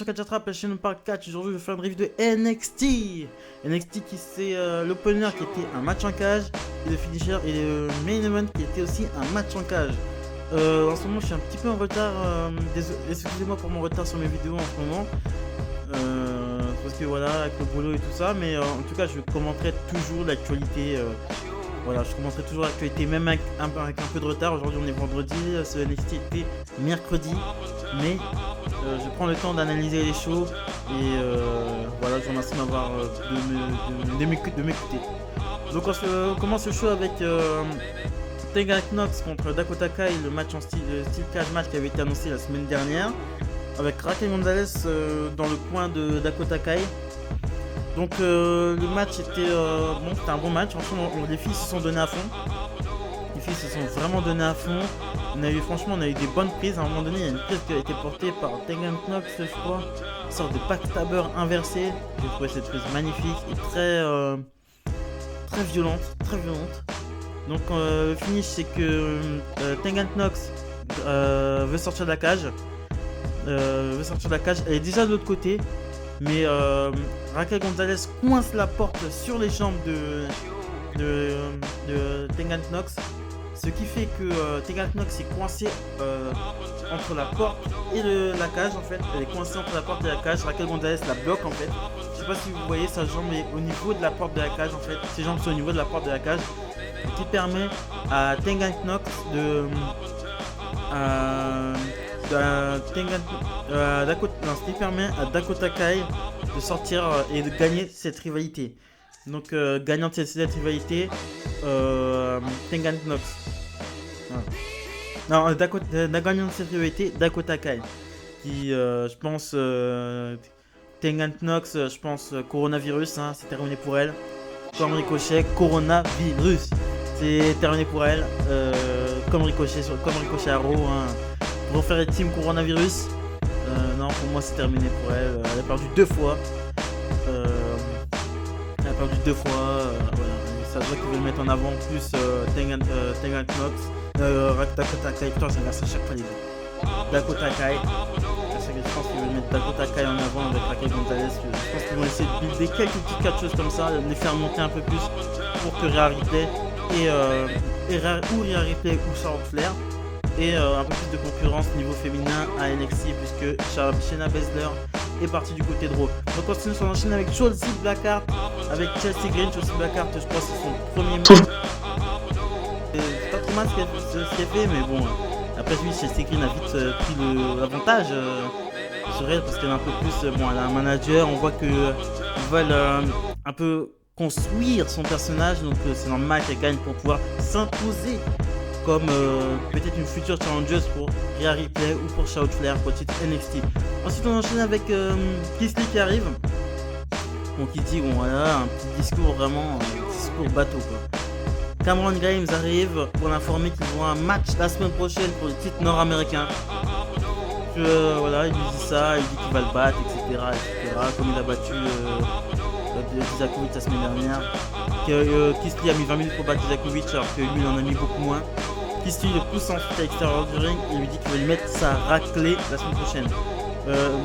sur Catch Attrape, la chaîne parle catch. Aujourd'hui, je vais faire une review de NXT. NXT qui c'est l'opener qui était un match en cage, et le finisher et le main event qui était aussi un match en cage. En ce moment, je suis un petit peu en retard. Excusez-moi pour mon retard sur mes vidéos en ce moment. Parce que voilà, avec le boulot et tout ça. Mais en tout cas, je commenterai toujours l'actualité. Voilà, je commenterai toujours l'actualité, même avec un peu de retard. Aujourd'hui, on est vendredi. Ce NXT était mercredi. Mais je prends le temps d'analyser les shows. Et voilà, je vous remercie de m'écouter. Donc, on commence le show avec Tegan Knox contre Dakota Kai, le match en style cage match qui avait été annoncé la semaine dernière. Avec Raquel Gonzalez dans le coin de Dakota Kai. Donc le match était c'était un bon match. Franchement, les filles se sont données à fond. Les filles se sont vraiment données à fond. On a eu des bonnes prises. À un moment donné, il y a une prise qui a été portée par Tegan Knox, je crois. Une sorte de backstabber inversé. J'ai trouvé cette prise magnifique et très violente. Donc le finish, c'est que Tegan Knox veut sortir de la cage. Elle est déjà de l'autre côté. Mais Raquel Gonzalez coince la porte sur les jambes de Tegan Knox. Ce qui fait que Tegan Knox est coincée entre la porte et la cage en fait. Elle est coincée entre la porte et la cage. Raquel Gonzalez la bloque en fait. Je sais pas si vous voyez, sa jambe est au niveau de la porte de la cage en fait. Ses jambes sont au niveau de la porte de la cage. Ce qui permet à Tegan Knox ce qui permet à Dakota Kai de sortir et de gagner cette rivalité. Donc gagnant de cette rivalité, Tegan Knox. Non, gagnant de cette rivalité, Dakota Kai. Qui, je pense, Tegan Knox, je pense, coronavirus, hein, c'est terminé pour elle. Comme Ricochet, coronavirus. C'est terminé pour elle. Comme Ricochet à Raw, hein. Pour faire les team coronavirus, non, pour moi c'est terminé pour elle. Elle a perdu deux fois. Voilà. Ça se voit qu'ils veulent mettre en avant plus Tegan Knox. Dakota Kai, putain, j'inverse à chaque fois les deux. Dakota Kai. Je pense qu'ils veulent mettre Dakota Kai en avant avec Raquel Gonzalez. Je pense qu'ils vont essayer de builder quelques petites catcheuses comme ça, les faire monter un peu plus pour que Rhea Ripley ou Charlotte Flair et un peu plus de concurrence niveau féminin à NXT, puisque Shayna Baszler est partie du côté de Raw. Donc on s'enchaîne avec Chelsea Blackheart, avec Chelsea Green. Chelsea Blackheart, je crois que c'est son premier match. C'est pas trop mal ce qu'il a fait, mais bon, après lui, Chelsea Green a vite pris l'avantage sur elle, parce qu'elle est un peu plus, elle a un manager. On voit qu'ils veulent un peu construire son personnage, donc c'est normal qu'elle gagne pour pouvoir s'imposer comme peut-être une future challengeuse pour Rhea Ripley ou pour Charlotte Flair pour le titre NXT. Ensuite on enchaîne avec Keith Lee qui arrive. Donc il dit, bon voilà, un petit discours vraiment, discours bateau quoi. Cameron Grimes arrive pour l'informer qu'ils auront un match la semaine prochaine pour le titre nord-américain. Voilà, il lui dit ça, il dit qu'il va le battre, etc. Comme il a battu Dijakovic la semaine dernière. Keith Lee a mis 20 minutes pour battre Dijakovic alors que lui il en a mis beaucoup moins. Keith Lee le pousse ensuite à l'extérieur du ring et lui dit qu'il va lui mettre sa raclée la semaine prochaine.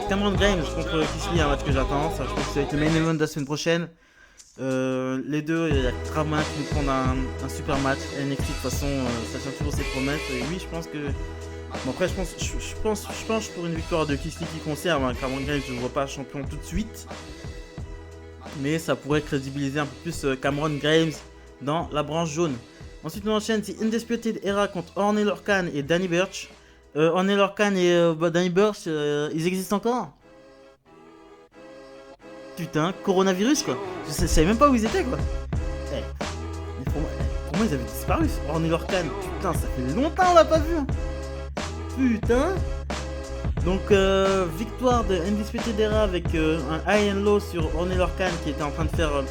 Cameron Grimes contre Keith Lee, un match que j'attends. Ça, je pense que ça va être le main event de la semaine prochaine. Les deux, il y a Krama qui nous prend un super match. NXT de toute façon, ça tient toujours ses promesses. Et oui, je pense que. Bon, après, je pense pour une victoire de Keith Lee qui conserve. Hein. Cameron Grimes, je ne vois pas champion tout de suite. Mais ça pourrait crédibiliser un peu plus Cameron Grimes dans la branche jaune. Ensuite on enchaîne, c'est Undisputed Era contre Orne Lorcan et Danny Burch. Orne Lorcan et Danny Burch, ils existent encore? Putain, coronavirus quoi. Je savais même pas où ils étaient quoi. Pour moi ils avaient disparu. Orne Lorcan, putain, ça fait longtemps on l'a pas vu. Putain. Donc victoire de Undisputed Era avec un high and low sur Orne Lorcan qui était en train de faire...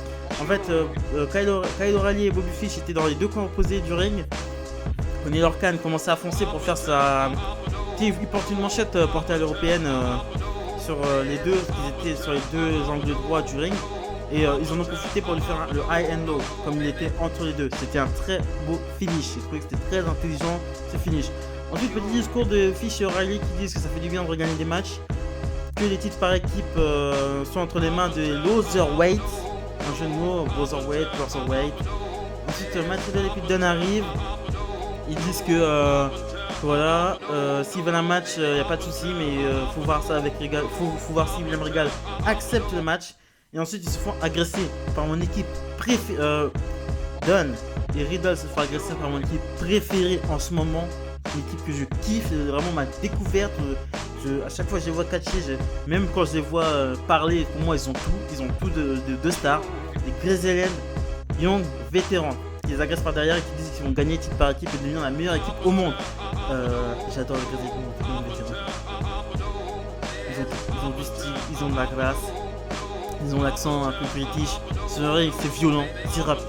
Kyle O'Reilly et Bobby Fish étaient dans les deux coins opposés du ring. Orne Lorcan commençait à foncer pour faire sa... Il porte une manchette portée à l'européenne sur les deux. Ils étaient sur les deux angles droits du ring. Et ils en ont profité pour lui faire le high and low comme il était entre les deux. C'était un très beau finish. Je trouvais que c'était très intelligent ce finish. Ensuite, petit discours de Fish et O'Reilly qui disent que ça fait du bien de regagner des matchs. que les titres par équipe sont entre les mains des Loserweight, un jeu de mots, Brotherweight, Brotherweight. Ensuite, Matt Riddle et Pete Dunne arrivent. Ils disent que voilà, s'ils veulent un match, il n'y a pas de souci, mais faut voir ça avec Regal. Faut voir si William Regal accepte le match. Et ensuite, ils se font agresser par mon équipe préférée. Dunne et Riddle se font agresser par mon équipe préférée en ce moment. Une équipe que je kiffe, c'est vraiment ma découverte. À chaque fois que je les vois catcher, même quand je les vois parler, pour moi ils ont tout de stars. Des Grizzlies, Young, vétérans, qui les agressent par derrière et qui disent qu'ils vont gagner titre par équipe et devenir la meilleure équipe au monde. J'adore les Grizzlies, vétérans. Ils ont du style, ils ont de la grâce, ils ont l'accent un peu british. C'est vrai que c'est violent, c'est rapide.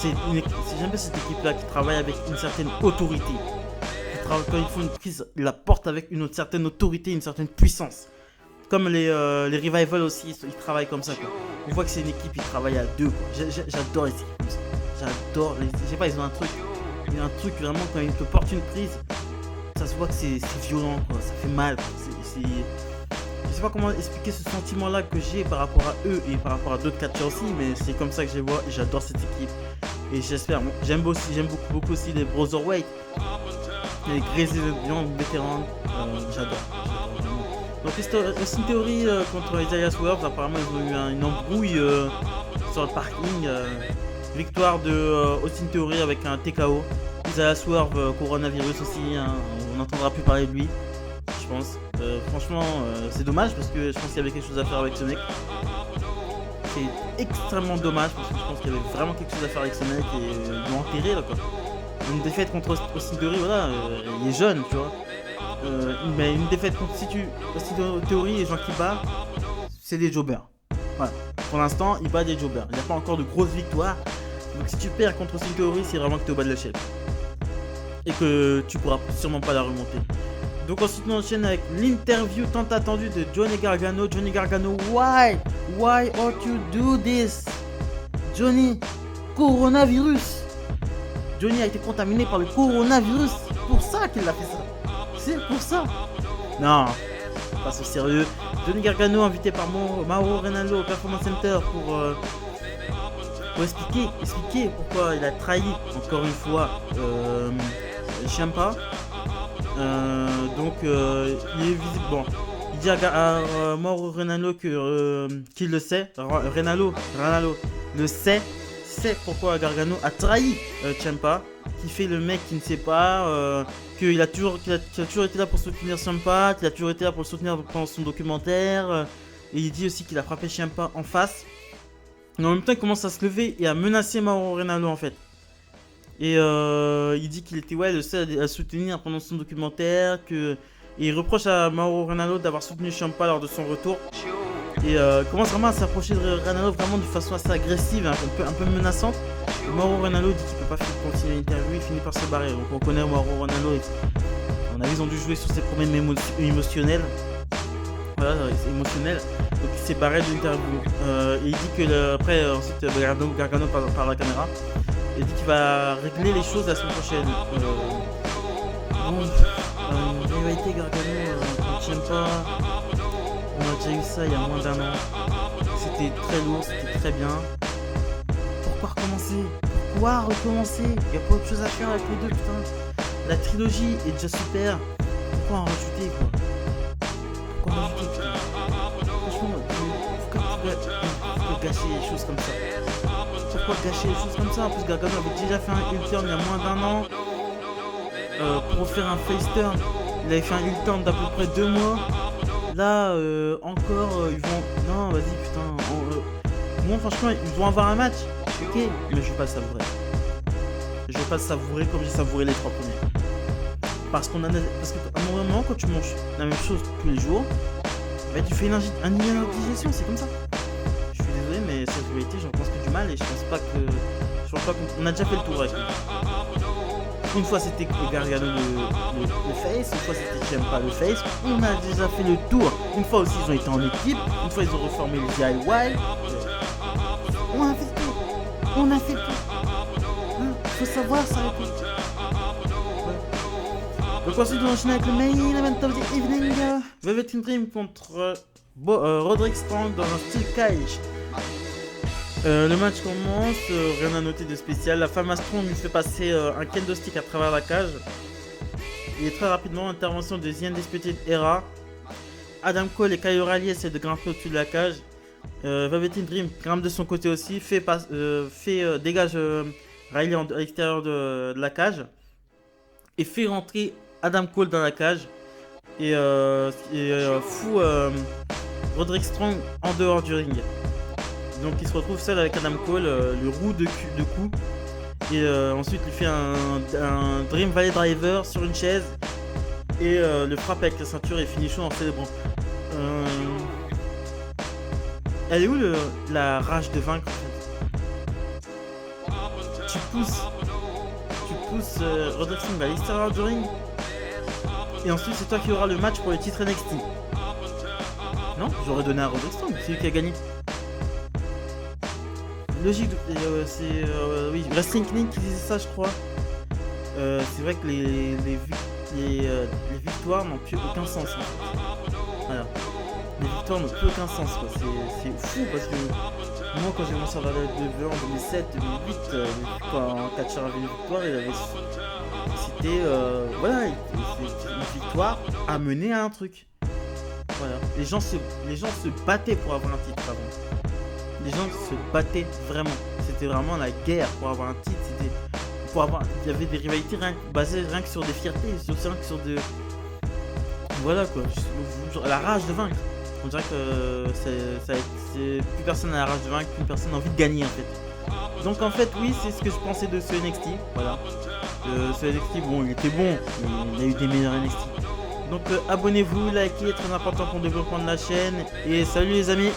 J'aime bien cette équipe là qui travaille avec une certaine autorité. Quand ils font une prise, ils la portent avec une certaine autorité, une certaine puissance. Comme les Revival aussi, ils travaillent comme ça, quoi. On voit que c'est une équipe qui travaille à deux, quoi. J'adore les équipes comme ça. J'adore je sais pas, ils ont un truc. Il y a un truc vraiment, quand ils te portent une prise, ça se voit que c'est violent, quoi. Ça fait mal, quoi. Je sais pas comment expliquer ce sentiment là que j'ai par rapport à eux et par rapport à d'autres catchers aussi, mais c'est comme ça que je les vois et j'adore cette équipe. Et j'espère, j'aime beaucoup aussi les Brotherweight, les Grizzlies vétérans, j'adore vraiment. Donc Austin Theory contre Isaiah Swerve, apparemment ils ont eu une embrouille sur le parking. Victoire de Austin Theory avec un TKO. Isaiah Swerve, coronavirus aussi, hein, on n'entendra plus parler de lui, je pense. Franchement, c'est dommage parce que je pense qu'il y avait quelque chose à faire avec ce mec. C'est extrêmement dommage parce que je pense qu'il y avait vraiment quelque chose à faire avec ce mec et ils l'ont enterré là, quoi. Une défaite contre Austin Theory, voilà, il est jeune, tu vois. Mais une défaite contre Austin Theory et gens qui bat, c'est des jobbers. Voilà. Pour l'instant, il bat des jobbers. Il n'y a pas encore de grosses victoires. Donc si tu perds contre Austin Theory, c'est vraiment que tu es au bas de l'échelle. Et que tu pourras sûrement pas la remonter. Donc ensuite on enchaîne avec l'interview tant attendue de Johnny Gargano. Johnny Gargano, why ought you do this? Johnny, coronavirus. Johnny a été contaminé par le coronavirus. C'est pour ça qu'il a fait ça. C'est pour ça. Non, pas au sérieux. Johnny Gargano invité par Mauro Ranallo au Performance Center pour expliquer pourquoi il a trahi encore une fois Ciampa. Donc il est visible. Bon, il dit à Mauro Ranallo qu'il le sait. Ranallo le sait pourquoi Gargano a trahi Ciampa, qui fait le mec qui ne sait pas, qu'il a toujours été là pour soutenir Ciampa, qu'il a toujours été là pour le soutenir pendant son documentaire, et il dit aussi qu'il a frappé Ciampa en face. Mais en même temps, il commence à se lever et à menacer Mauro Ranallo en fait. Et il dit qu'il était le seul à soutenir pendant son documentaire, et il reproche à Mauro Ranallo d'avoir soutenu Ciampa lors de son retour. Et commence vraiment à s'approcher de Ranallo vraiment de façon assez agressive, un peu menaçante. Et Mauro Ranallo dit qu'il peut pas continuer l'interview, il finit par se barrer. Donc on connaît Mauro Ranallo. On a vu, ils ont dû jouer sur ses problèmes émotionnels. Voilà, c'est émotionnel. Donc il s'est barré de l'interview. Et il dit que après, ensuite, Gargano par la caméra. Il dit qu'il va régler les choses la semaine prochaine. Une rivalité Gargano contre Ciampa. On a déjà eu ça il y a moins d'un an. C'était très lourd, c'était très bien. Pourquoi recommencer? Il n'y a pas autre chose à faire avec les deux, putain. La trilogie est déjà super. Pourquoi en rajouter, quoi? Putain? Franchement, pourquoi gâcher les choses comme ça? Pourquoi gâcher les choses comme ça? En plus, Gargano avait déjà fait un heel turn il y a moins d'un an. Pour faire un face turn, il avait fait un heel turn d'à peu près 2 mois. Là, encore, ils vont... Non, vas-y, putain. Moi, franchement, ils vont avoir un match. Ok, mais je vais pas le savourer. Je vais pas le savourer comme j'ai savouré les 3 premiers. Parce qu'à un moment, quand tu manges la même chose tous les jours, bah, tu fais une indigestion, c'est comme ça. Je suis désolé, mais cette vérité, j'en pense que du mal et je pense pas qu'on a déjà fait le tour avec lui. Une fois c'était Gargano le face, une fois c'était Ciampa le face, on a déjà fait le tour. Une fois aussi ils ont été en équipe, une fois ils ont reformé le DIY. On a fait le tour. Faut savoir s'arrêter. Donc ensuite on enchaîne avec le main event of the evening. Velvet Dream contre Roderick Strong dans un style cage. Le match commence, rien à noter de spécial. La femme à Strong lui fait passer un kendo stick à travers la cage. Et très rapidement, intervention de The Undisputed Era. Adam Cole et Kyle O'Reilly essaient de grimper au-dessus de la cage. Velveteen Dream grimpe de son côté aussi, dégage Riley à l'extérieur de la cage et fait rentrer Adam Cole dans la cage et fout Roderick Strong en dehors du ring. Donc il se retrouve seul avec Adam Cole, le roue de coups. Et ensuite il fait un Dream Valley Driver sur une chaise et le frappe avec la ceinture et finit chaud en célébrant. Elle est où la rage de vaincre en fait? Tu pousses Roderick Strong à l'extérieur du ring et ensuite c'est toi qui auras le match pour le titre NXT. Non, j'aurais donné à Roderick Strong, c'est lui qui a gagné. Logique, oui, Wrestling Clinic qui disait ça je crois. C'est vrai que les victoires n'ont plus aucun sens en fait. Voilà. Les victoires n'ont plus aucun sens quoi. C'est fou parce que moi quand j'ai commencé à regarder la WWE en 2007, 2008, quand un catcheur avait une victoire, c'était voilà, une victoire à mener à un truc. Voilà. Les gens se battaient pour avoir un titre avant. Les gens se battaient vraiment. C'était vraiment la guerre pour avoir un titre. Il y avait des rivalités basées rien que sur des fiertés, rien que sur des. Voilà quoi. La rage de vaincre. On dirait que plus personne n'a la rage de vaincre, plus personne n'a envie de gagner en fait. Donc en fait oui, c'est ce que je pensais de ce NXT. Voilà. Ce NXT, bon, il était bon, mais il y a eu des meilleurs NXT. Donc abonnez-vous, likez, très important pour le développement de la chaîne. Et salut les amis.